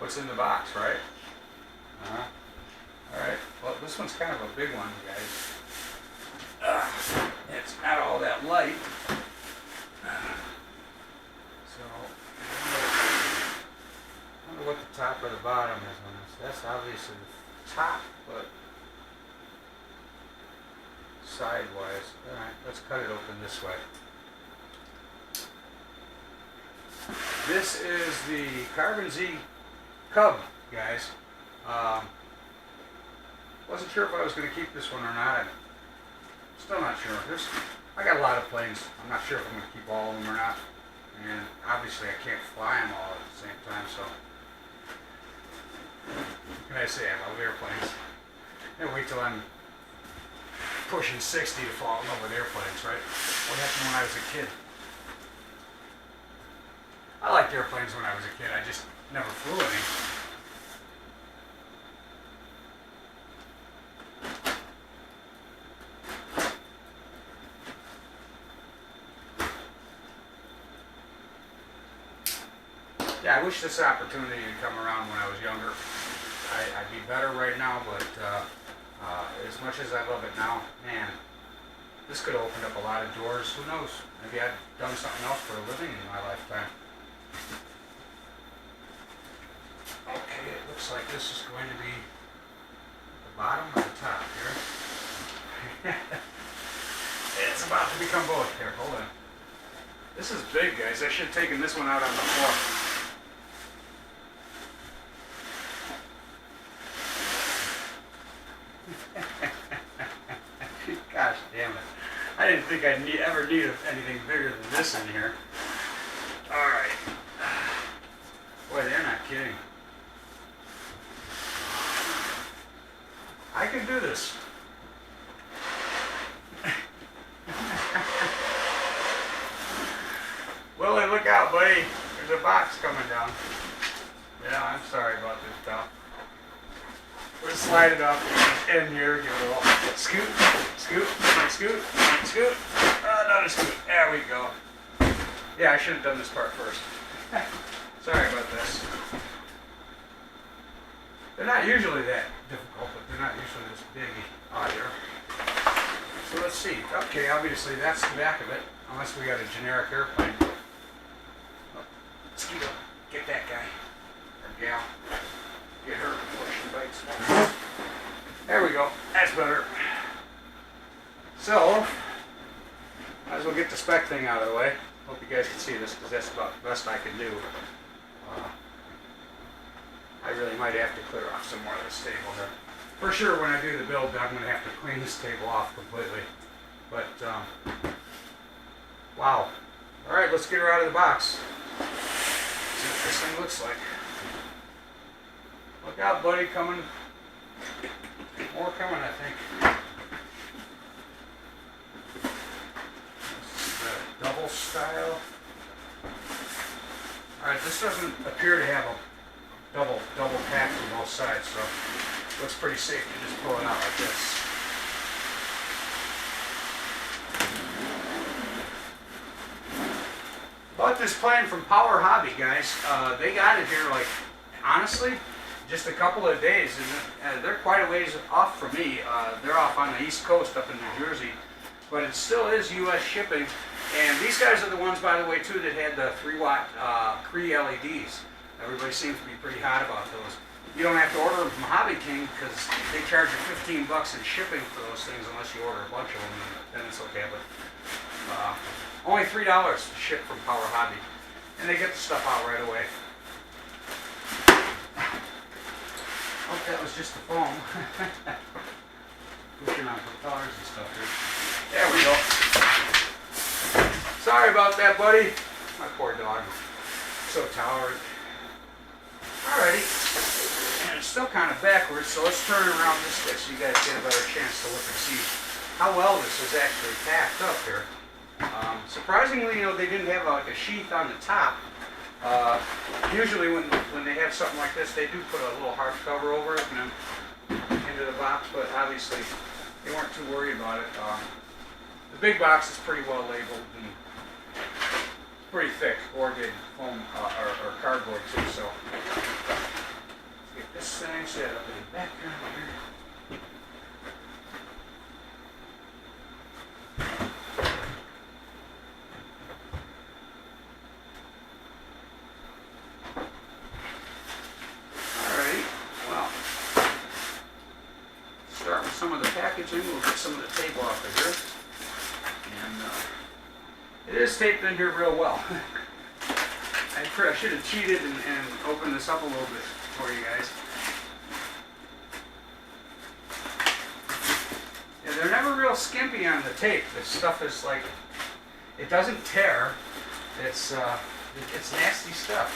what's in the box, right? Alright, well this one's kind of a big one, guys. It's not all that light. So, I wonder what the top or the bottom is on this. That's obviously the top, but sidewise. Alright, let's cut it open this way. This is the Carbon Z Cub, guys. Wasn't sure if I was going to keep this one or not. I'm still not sure. I got a lot of planes. I'm not sure if I'm going to keep all of them or not. And obviously I can't fly them all at the same time, so what can I say? I love airplanes. And wait till I'm pushing 60 to fall in love with airplanes, right? What happened when I was a kid? I liked airplanes when I was a kid. I just never flew any. Yeah, I wish this opportunity had come around when I was younger. I'd be better right now, but as much as I love it now, man, this could have opened up a lot of doors. Who knows? Maybe I've done something else for a living in my lifetime. Okay, it looks like this is going to be the bottom or the top here. It's about to become both. Here, hold on. This is big, guys. I should have taken this one out on the floor. Gosh damn it. I didn't think I'd ever need anything bigger than this in here. Alright. Boy, they're not kidding. I can do this. Willie, look out, buddy. There's a box coming down. Yeah, I'm sorry about this, pal. We'll slide it off in here, give it a little scoot, scoot, scoot, scoot, another scoot. There we go. Yeah, I should have done this part first. Sorry about this. They're not usually that difficult, but they're not usually this big either. So let's see. Okay, obviously that's the back of it, unless we got a generic airplane. Mosquito, get that guy or gal. Get her before she bites. There we go. That's better. So, might as well get the spec thing out of the way. Hope you guys can see this because that's about the best I can do. I really might have to clear off some more of this table here. For sure, when I do the build, I'm going to have to clean this table off completely. But, wow. Alright, let's get her out of the box. See what this thing looks like. Look out, buddy, coming. More coming, I think. This is the double style. Alright, this doesn't appear to have a double pack from both sides, so it looks pretty safe to just pull it out like this. Bought this plane from Power Hobby, guys. They got it here, like, honestly, just a couple of days, and they're quite a ways off from me. They're off on the East Coast up in New Jersey, but it still is U.S. shipping. And these guys are the ones, by the way, too, that had the 3-watt Cree LEDs. Everybody seems to be pretty hot about those. You don't have to order them from Hobby King because they charge you $15 in shipping for those things unless you order a bunch of them, and then it's okay. But only $3 to ship from Power Hobby, and they get the stuff out right away. Hope that was just the foam. Pushing on propellers and stuff here. There we go. Sorry about that, buddy. My poor dog. So tired. Alrighty. And it's still kind of backwards, so let's turn it around this way so you guys get a better chance to look and see how well this is actually packed up here. Surprisingly, you know, they didn't have like a sheath on the top. Usually when they have something like this, they do put a little hard cover over it and then into the box, but obviously they weren't too worried about it. The big box is pretty well labeled and pretty thick, corrugated foam or cardboard too, so Get this thing set up in the background here. Alright, well, start with some of the packaging. We'll get some of the tape off of here. And it is taped in here real well. I should have cheated and opened this up a little bit for you guys. Yeah, they're never real skimpy on the tape. This stuff is like, it doesn't tear. It's nasty stuff.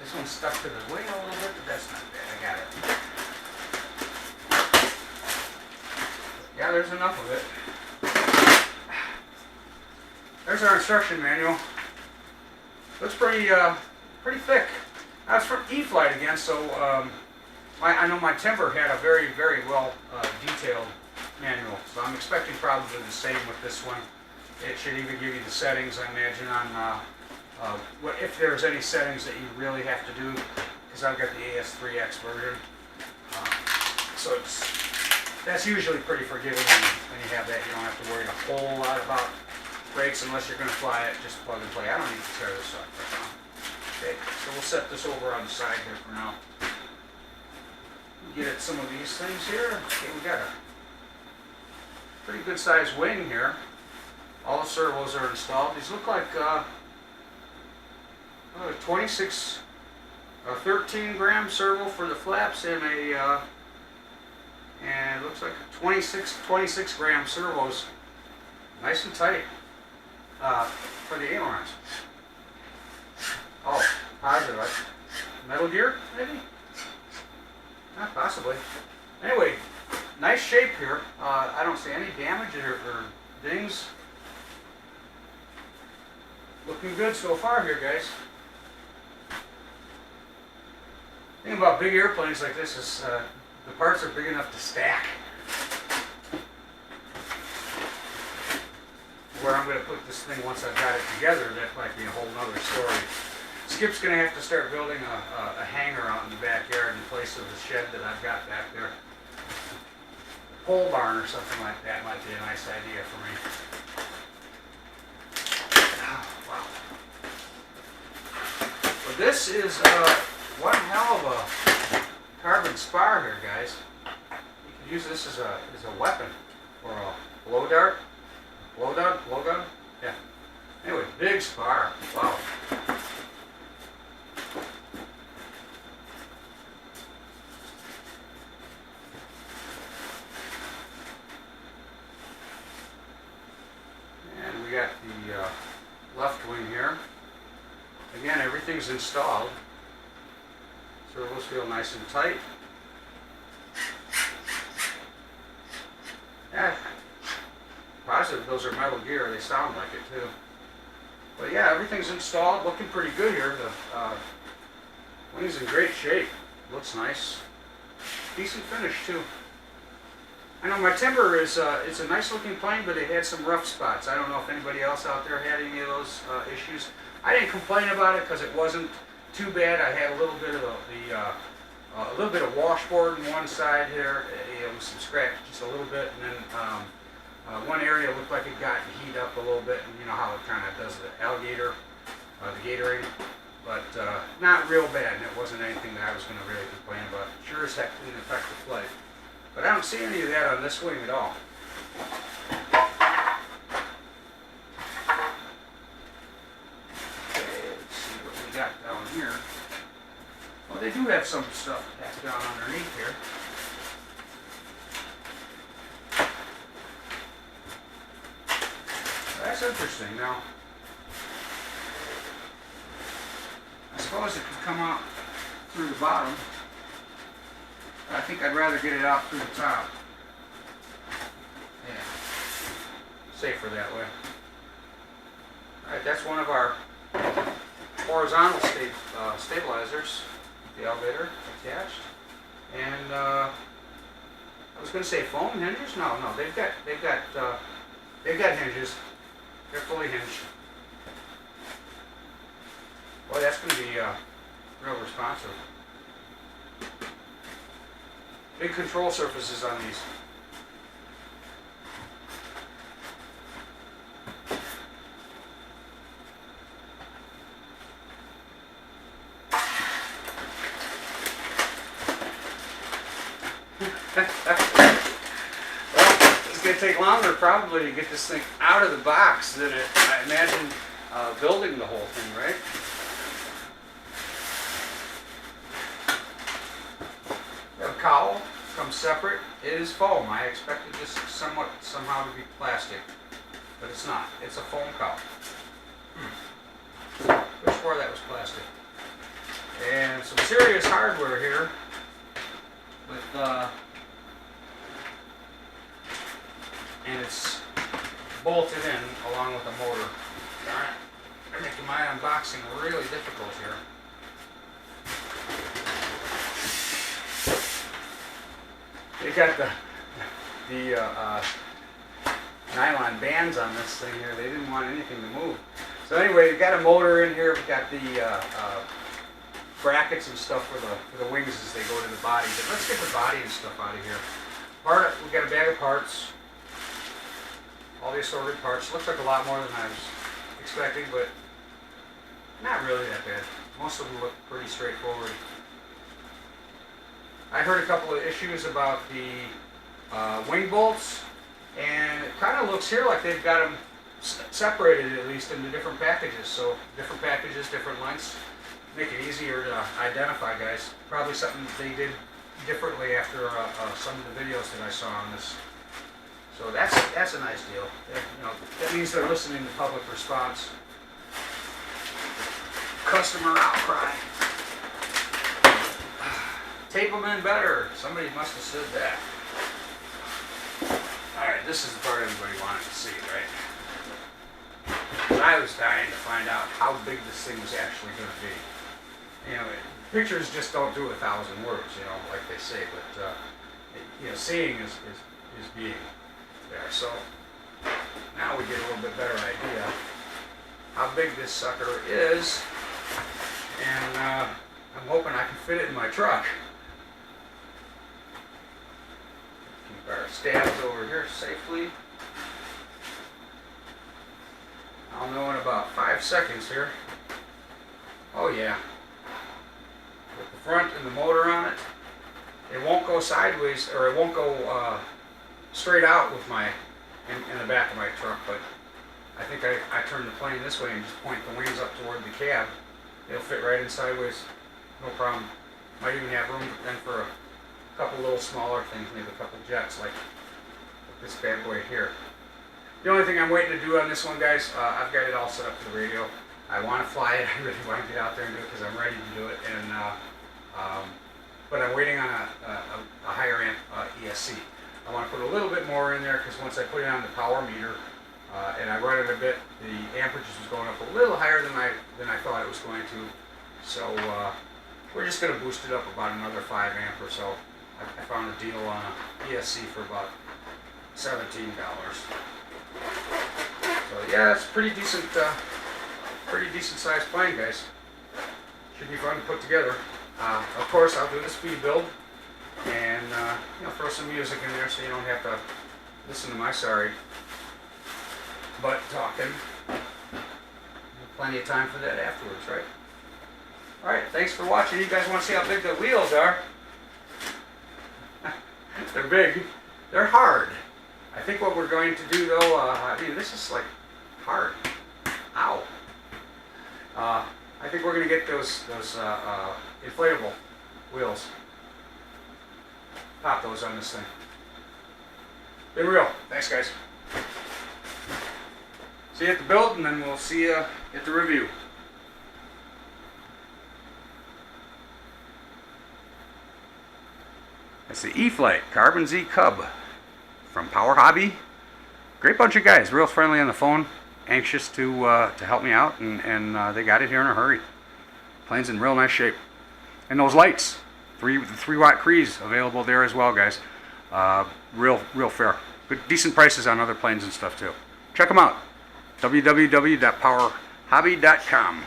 This one's stuck to the wing a little bit, but that's not bad. I got it. Yeah, there's enough of it. There's our instruction manual. Looks pretty thick. That's from E-Flite again, so I know my timber had a very, very well detailed manual, so I'm expecting probably the same with this one. It should even give you the settings, I imagine, on what if there's any settings that you really have to do, because I've got the AS3X version. So that's usually pretty forgiving when you have that. You don't have to worry a whole lot about brakes unless you're going to fly it. Just plug and play. I don't need to tear this up right now. Okay, so we'll set this over on the side here for now. Get at some of these things here. Okay, we got a pretty good sized wing here. All the servos are installed. These look like 13 gram servo for the flaps and and it looks like 26 gram servos. Nice and tight for the ailerons. Oh, positive. Metal Gear, maybe? Not possibly. Anyway, nice shape here. I don't see any damage or dings. Looking good so far here, guys. The thing about big airplanes like this is the parts are big enough to stack. Where I'm going to put this thing once I've got it together, that might be a whole nother story. Skip's going to have to start building a hangar out in the backyard in place of the shed that I've got back there. A pole barn or something like that might be a nice idea for me. Oh, wow. Well, this is one hell of a carbon spar here, guys. You can use this as a weapon or a blow dart. Blow gun? Yeah. Anyway, big spar. Wow. And we got the left wing here. Again, everything's installed. Servos feel nice and tight. Yeah. Positive those are Metal Gear. They sound like it too. But yeah, everything's installed. Looking pretty good here. The wing's in great shape. Looks nice. Decent finish too. I know my timber is it's a nice looking plane, but it had some rough spots. I don't know if anybody else out there had any of those issues. I didn't complain about it because it wasn't too bad. I had a little bit of a little bit of washboard on one side here. It was some scratch, just a little bit, and then one area looked like it got heat up a little bit, and you know how it kind of does the alligator, the gatoring, but not real bad, and it wasn't anything that I was going to really complain about. Sure as heck didn't affect the flight. But I don't see any of that on this wing at all. Okay, let's see what we got down here. Well, they do have some stuff packed down underneath here. That's interesting. Now, I suppose it could come out through the bottom. I think I'd rather get it out through the top. Yeah, safer that way. Alright, that's one of our horizontal stabilizers. The elevator attached. And I was going to say foam hinges. No, they've got hinges. They're fully hinged. Boy, that's going to be real responsive. big control surfaces on these. Well, it's going to take longer probably to get this thing out of the box than I imagine building the whole thing, right? We have a cowl, comes separate. It is foam. I expected this somehow to be plastic, but it's not. It's a foam cowl. Wish swore that was plastic. And some serious hardware here with and it's bolted in along with a motor. Alright, they're making my unboxing really difficult here. They got the nylon bands on this thing here. They didn't want anything to move. So anyway, we've got a motor in here. We've got the brackets and stuff for the wings as they go to the body. But let's get the body and stuff out of here. We've got a bag of parts. All the assorted parts. Looks like a lot more than I was expecting, but not really that bad. Most of them look pretty straightforward. I heard a couple of issues about the wing bolts, and it kind of looks here like they've got them separated at least into different packages. So different packages, different lengths, make it easier to identify, guys. Probably something they did differently after some of the videos that I saw on this. So that's a nice deal. That means they're listening to public response, customer outcry. Tape them in better. Somebody must have said that. Alright, this is the part everybody wanted to see, right? But I was dying to find out how big this thing was actually going to be. Pictures just don't do 1,000 words, like they say, but seeing is being there. So now we get a little bit better idea how big this sucker is, and I'm hoping I can fit it in my truck. Keep our stabs over here safely. I'll know in about 5 seconds here. Oh yeah. With the front and the motor on it, it won't go sideways, or it won't go straight out with in the back of my truck, but I think I turn the plane this way and just point the wings up toward the cab. It'll fit right in sideways, no problem. Might even have room then for a couple little smaller things, maybe a couple jets like this bad boy here. The only thing I'm waiting to do on this one, guys, I've got it all set up for the radio. I want to fly it. I really want to get out there and do it because I'm ready to do it. And but I'm waiting on a higher amp ESC. I want to put a little bit more in there because once I put it on the power meter and I run it a bit, the amperages was going up a little higher than I thought it was going to. So we're just going to boost it up about another 5 amp or so. I found a deal on an ESC for about $17. So yeah, it's pretty decent sized plane, guys. Should be fun to put together. Of course, I'll do the speed build and throw some music in there so you don't have to listen to my sorry butt talking. Plenty of time for that afterwards, right? All right, thanks for watching. You guys want to see how big the wheels are? They're big. They're hard. I think what we're going to do, though, this is like hard. Ow. I think we're going to get those inflatable wheels. Pop those on this thing. Been real. Thanks, guys. See you at the build, and then we'll see you at the review. That's the E-Flite Carbon Z Cub from Power Hobby. Great bunch of guys, real friendly on the phone, anxious to help me out, and they got it here in a hurry. Plane's in real nice shape. And those lights, the 3-watt Crees available there as well, guys. Real fair. Good, decent prices on other planes and stuff too. Check them out. www.powerhobby.com